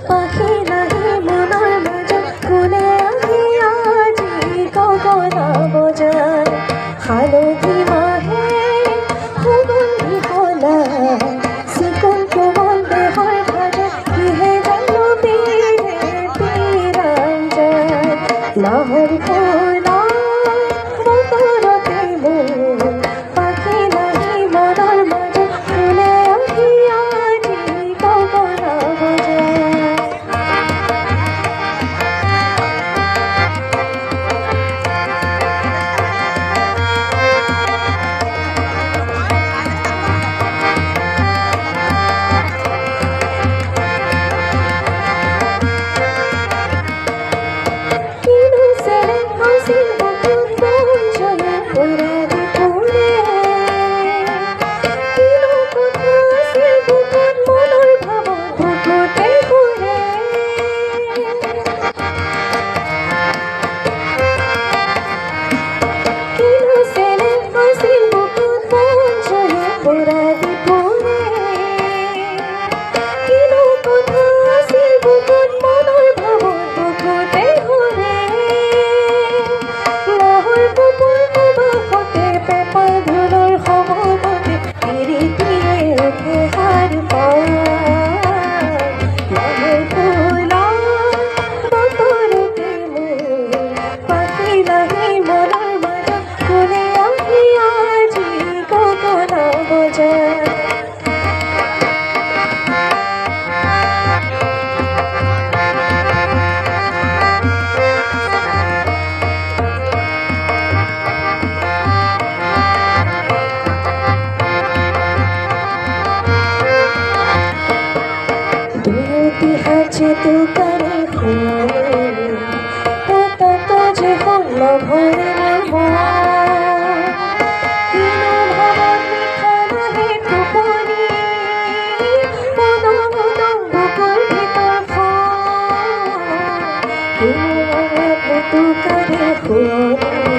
পাখি নাহি মনৰ মাজত কোনে আহি আজি গগনা বজায় হালধি মাহে সুগন্ধি কলা চিকুণ কোমল দেহৰ ভাজত কিহে জানো বিৰে পিৰান যায় নাহৰ ফুলা বতৰতে মোৰ পাখি নাহি মনৰ মাজত কোনে আহি আজি গগনা বজায় तू करे तो तुझे हो भरे तू करे